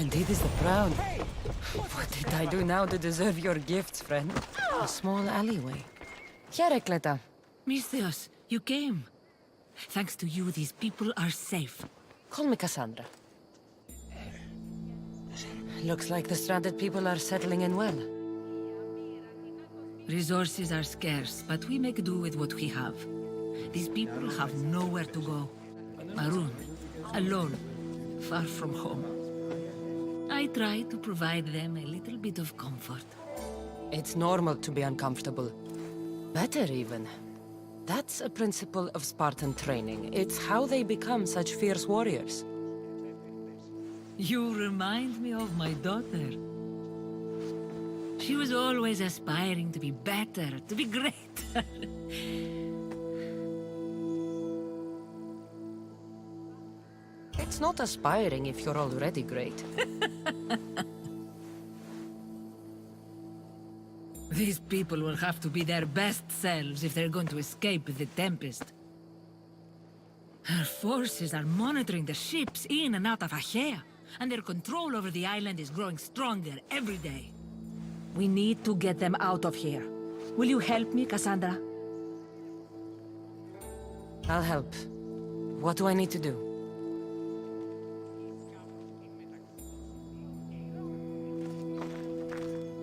indeed is the crown. What did I do now to deserve your gifts, friend? A small alleyway. Here, Cleta. Misthios, you came. Thanks to you, these people are safe. Call me Cassandra. Looks like the stranded people are settling in well. Resources are scarce, but we make do with what we have. These people have nowhere to go. Maroon, alone, far from home. I try to provide them a little bit of comfort. It's normal to be uncomfortable. Better even. That's a principle of Spartan training. It's how they become such fierce warriors. You remind me of my daughter. She was always aspiring to be better, to be great. It's not aspiring if you're already great. These people will have to be their best selves if they're going to escape the Tempest. Her forces are monitoring the ships in and out of Achaea, and their control over the island is growing stronger every day. We need to get them out of here. Will you help me, Cassandra? I'll help. What do I need to do?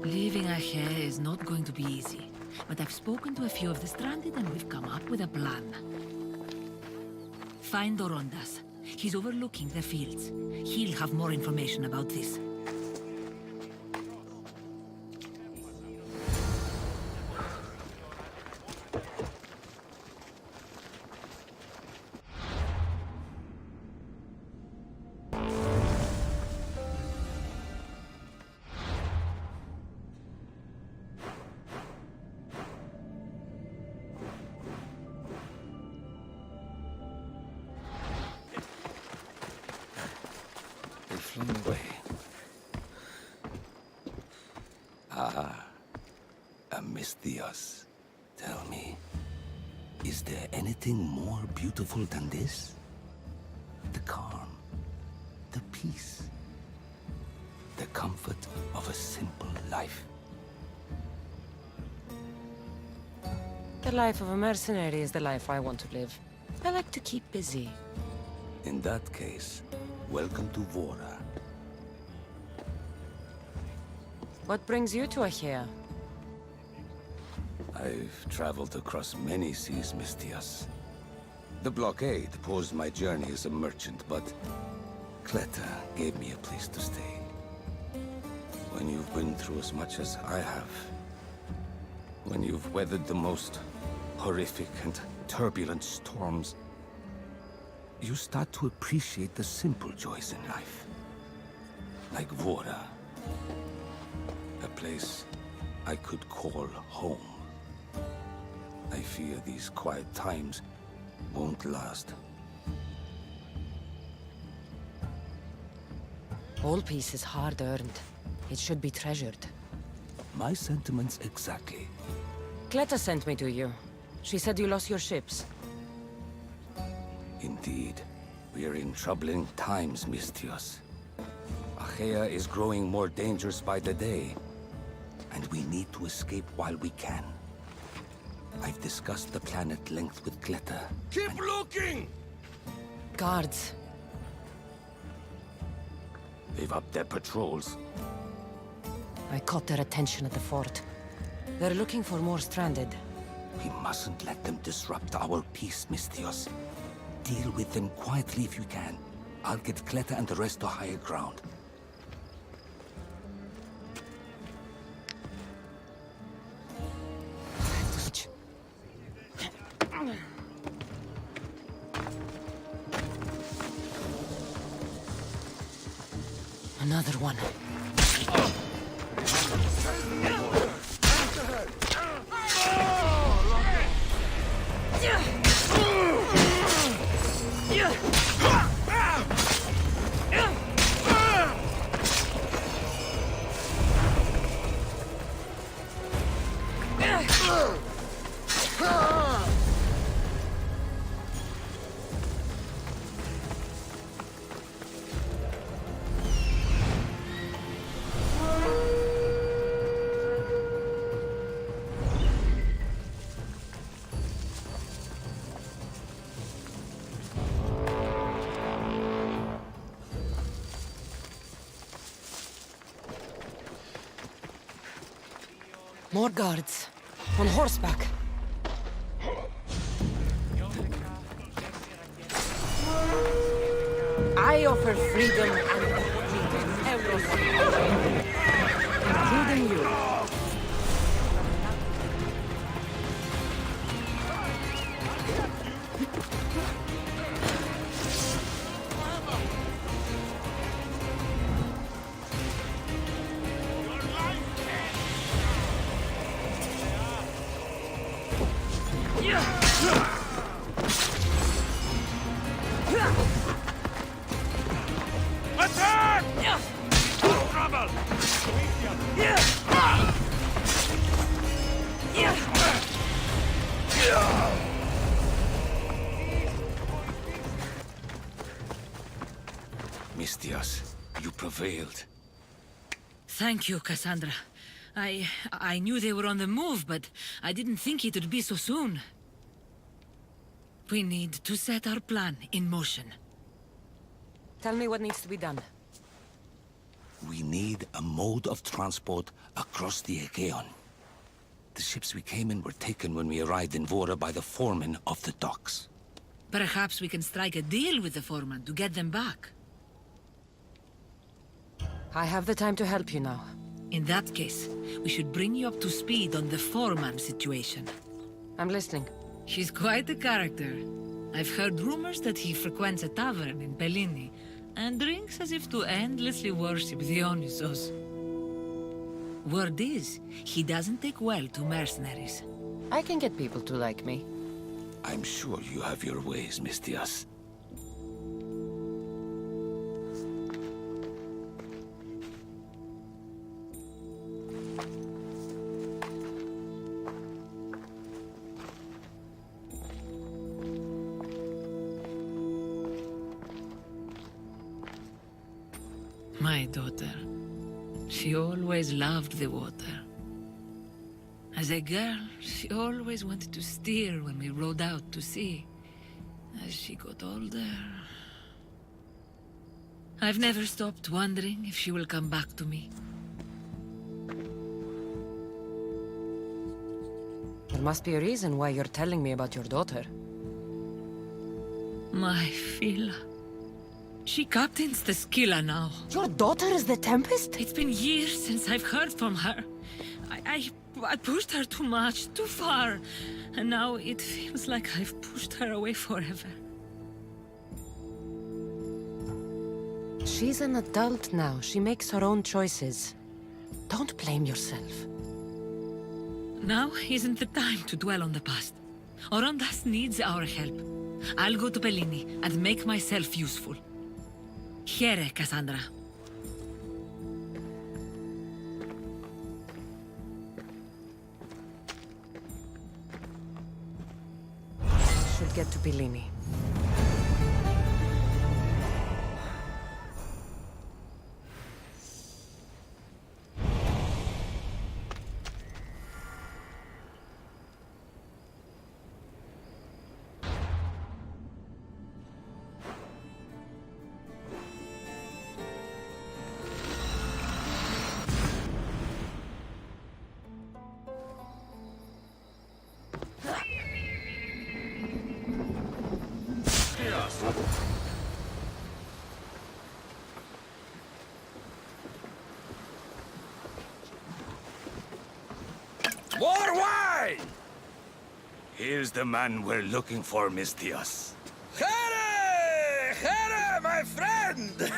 Leaving Achaea is not going to be easy, but I've spoken to a few of the stranded and we've come up with a plan. Find Dorondas. He's overlooking the fields. He'll have more information about this. Flown away. Misthios, tell me, is there anything more beautiful than this? The calm, the peace, the comfort of a simple life. The life of a mercenary is the life I want to live. I like to keep busy. In that case, welcome to Vora. What brings you to Achaea? I've traveled across many seas, Misthios. The blockade posed my journey as a merchant, but Cleta gave me a place to stay. When you've been through as much as I have, when you've weathered the most horrific and turbulent storms, you start to appreciate the simple joys in life. Like Vora. A place I could call home. I fear these quiet times won't last. All peace is hard-earned. It should be treasured. My sentiments exactly. Cleta sent me to you. She said you lost your ships. Indeed. We are in troubling times, Misthios. Achaea is growing more dangerous by the day, and we need to escape while we can. I've discussed the plan at length with Cleta. Keep looking! Guards. They've upped their patrols. I caught their attention at the fort. They're looking for more stranded. We mustn't let them disrupt our peace, Misthios. Deal with them quietly if you can. I'll get Cleta and the rest to higher ground. Another one. More guards. On horseback. I offer freedom and freedom. Everything. Including you. Attack! Trouble! Mistias, you prevailed. Thank you, Cassandra. I knew they were on the move, but I didn't think it would be so soon. We need to set our plan in motion. Tell me what needs to be done. We need a mode of transport across the Aegean. The ships we came in were taken when we arrived in Vora by the foreman of the docks. Perhaps we can strike a deal with the foreman to get them back. I have the time to help you now. In that case, we should bring you up to speed on the foreman situation. I'm listening. He's quite a character. I've heard rumors that he frequents a tavern in Bellini and drinks as if to endlessly worship Dionysos. Word is, he doesn't take well to mercenaries. I can get people to like me. I'm sure you have your ways, Mistias. My daughter. She always loved the water. As a girl, she always wanted to steer when we rode out to sea. As she got older... I've never stopped wondering if she will come back to me. There must be a reason why you're telling me about your daughter. My Fila. She captains the Scylla now. Your daughter is the Tempest? It's been years since I've heard from her. I pushed her too much, too far. And now it feels like I've pushed her away forever. She's an adult now. She makes her own choices. Don't blame yourself. Now isn't the time to dwell on the past. Orondas needs our help. I'll go to Bellini and make myself useful. Here, Cassandra. Should get to Bellini. More wine! Here's the man we're looking for, Mistias. Here! Here, my friend!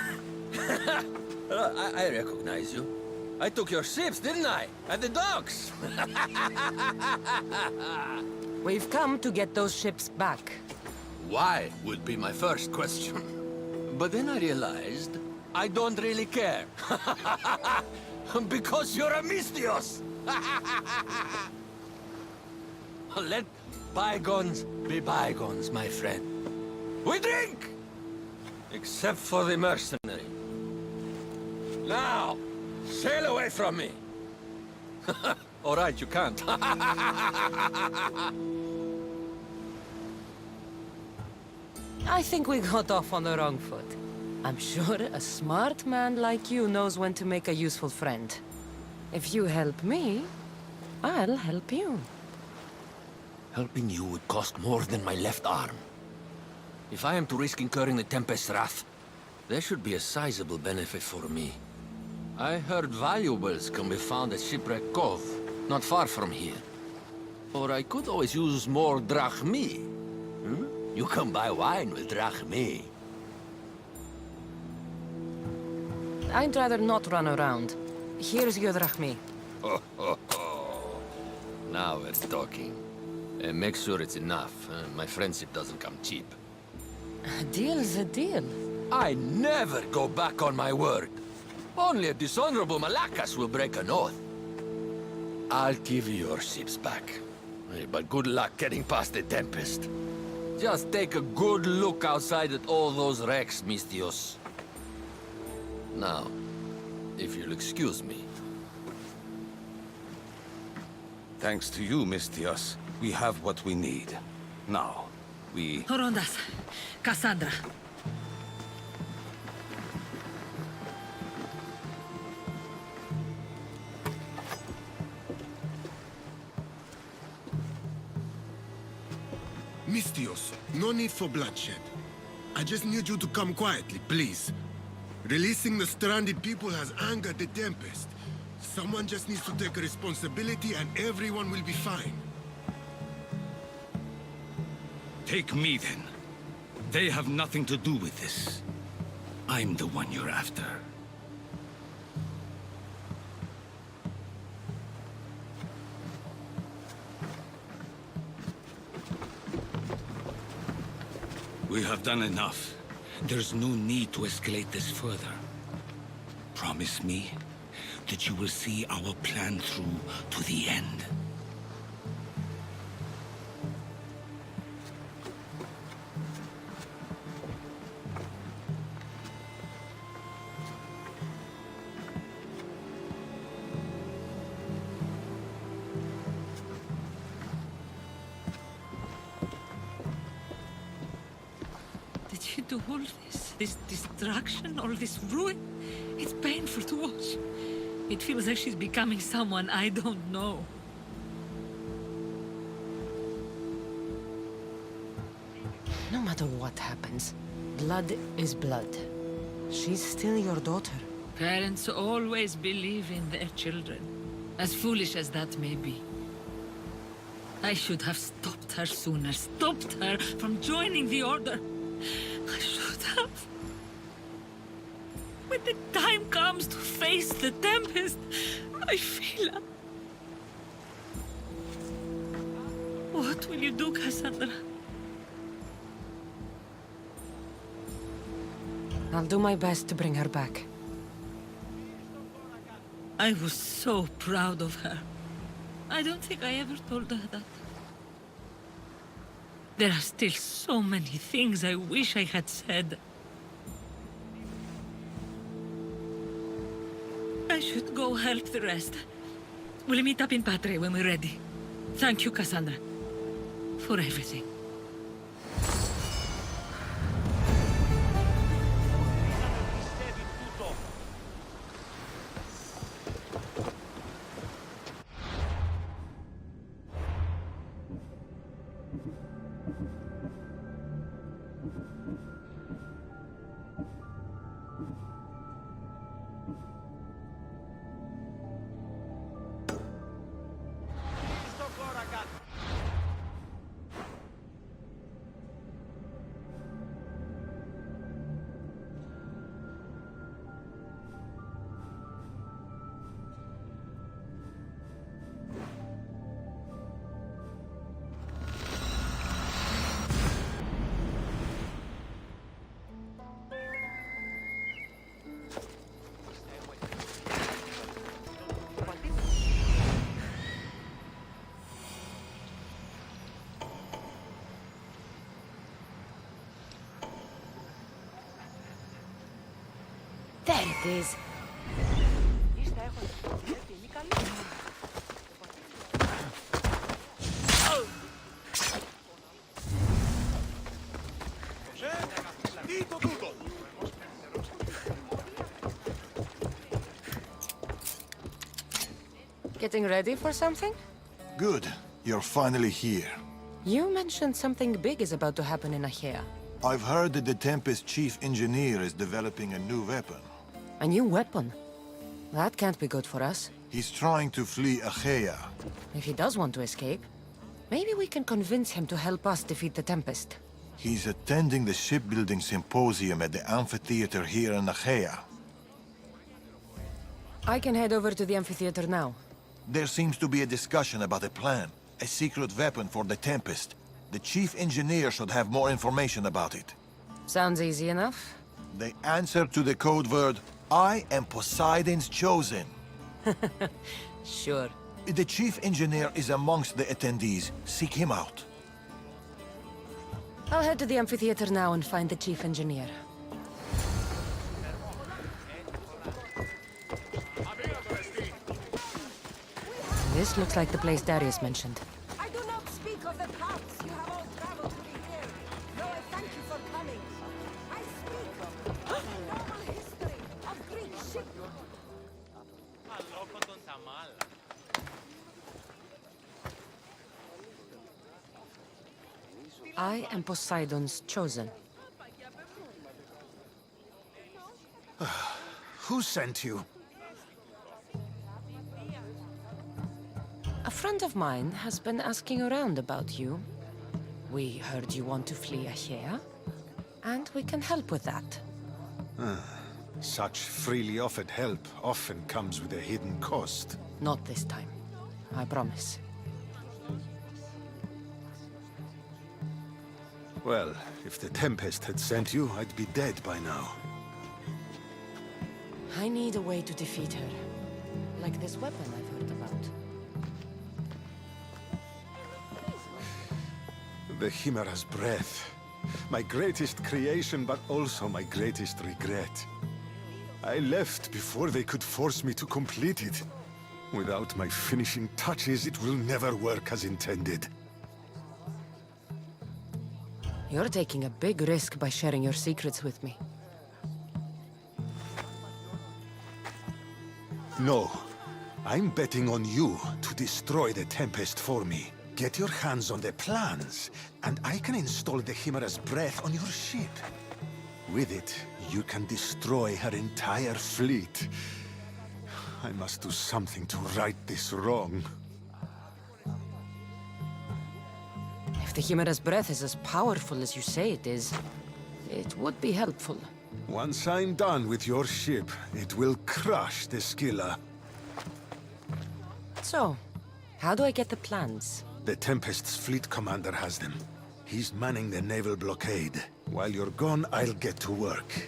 I recognize you. I took your ships, didn't I? At the docks! We've come to get those ships back. Why would be my first question. But then I realized I don't really care. Because you're a Mistios! Let bygones be bygones, my friend. We drink! Except for the mercenary. Now, sail away from me. All right, you can't. I think we got off on the wrong foot. I'm sure a smart man like you knows when to make a useful friend. If you help me, I'll help you. Helping you would cost more than my left arm. If I am to risk incurring the Tempest's wrath, there should be a sizable benefit for me. I heard valuables can be found at Shipwreck Cove, not far from here. Or I could always use more drachmi. Hmm? You can buy wine with drachmi. I'd rather not run around. Here's your drachmi. Now we're talking. Make sure it's enough. My friendship doesn't come cheap. A deal's a deal. I never go back on my word. Only a dishonorable Malakas will break an oath. I'll give you your ships back. But good luck getting past the Tempest. Just take a good look outside at all those wrecks, Mistios. Now, if you'll excuse me. Thanks to you, Mistios, we have what we need. Now, we... Horondas, Cassandra. Mistios, no need for bloodshed. I just need you to come quietly, please. Releasing the stranded people has angered the Tempest. Someone just needs to take responsibility and everyone will be fine. Take me, then. They have nothing to do with this. I'm the one you're after. We have done enough. There's no need to escalate this further. Promise me that you will see our plan through to the end. Did you do all this? This destruction, all this ruin? It's painful to watch. It feels like she's becoming someone I don't know. No matter what happens, blood is blood. She's still your daughter. Parents always believe in their children, as foolish as that may be. I should have stopped her sooner, stopped her from joining the Order. I should have. When the time comes to face the Tempest, I feel... What will you do, Cassandra? I'll do my best to bring her back. I was so proud of her. I don't think I ever told her that. There are still so many things I wish I had said. I should go help the rest. We'll meet up in Patre when we're ready. Thank you, Cassandra, for everything. There it is. Getting ready for something? Good. You're finally here. You mentioned something big is about to happen in Achaea. I've heard that the Tempest chief engineer is developing a new weapon. A new weapon? That can't be good for us. He's trying to flee Achaea. If he does want to escape, maybe we can convince him to help us defeat the Tempest. He's attending the shipbuilding symposium at the amphitheater here in Achaea. I can head over to the amphitheater now. There seems to be a discussion about a plan. A secret weapon for the Tempest. The chief engineer should have more information about it. Sounds easy enough. The answer to the code word, I am Poseidon's chosen. Sure. The chief engineer is amongst the attendees. Seek him out. I'll head to the amphitheater now and find the chief engineer. This looks like the place Darius mentioned. I do not speak of the paths you have all traveled to be here, though I thank you for coming. I speak of the normal history of Greek shipbuilding. I am Poseidon's chosen. Who sent you? A friend of mine has been asking around about you. We heard you want to flee Achaea, and we can help with that. Such freely offered help often comes with a hidden cost. Not this time. I promise. Well, if the Tempest had sent you, I'd be dead by now. I need a way to defeat her. Like this weapon I've heard about. The Chimera's breath. My greatest creation, but also my greatest regret. I left before they could force me to complete it. Without my finishing touches, it will never work as intended. You're taking a big risk by sharing your secrets with me. No. I'm betting on you to destroy the Tempest for me. Get your hands on the plans, and I can install the Chimera's breath on your ship. With it, you can destroy her entire fleet. I must do something to right this wrong. If the Chimera's breath is as powerful as you say it is, it would be helpful. Once I'm done with your ship, it will crush the Scylla. So, how do I get the plans? The Tempest's fleet commander has them. He's manning the naval blockade. While you're gone, I'll get to work.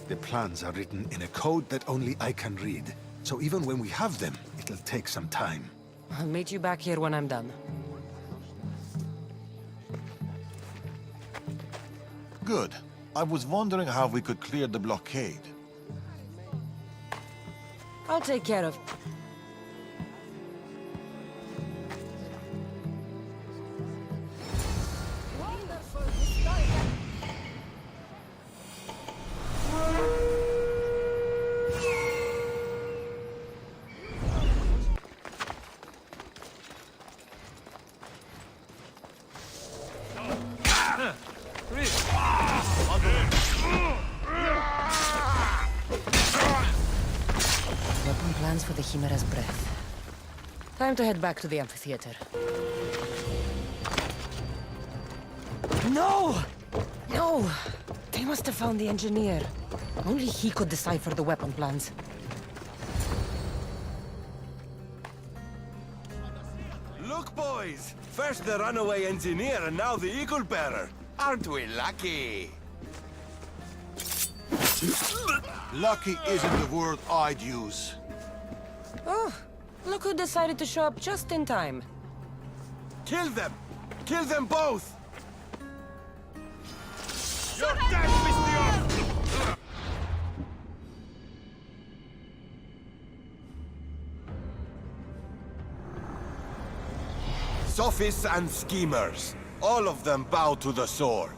The plans are written in a code that only I can read. So even when we have them, it'll take some time. I'll meet you back here when I'm done. Good. I was wondering how we could clear the blockade. I'll take care of... Wonderful historical. Weapon plans for the Chimera's breath. Time to head back to the amphitheater. No! No! They must have found the engineer. Only he could decipher the weapon plans. Look, boys! First the runaway engineer and now the eagle bearer. Aren't we lucky? Lucky isn't the word I'd use. Oh, look who decided to show up just in time. Kill them! Kill them both! You're dead, Mr. Sophists and schemers. All of them bow to the sword.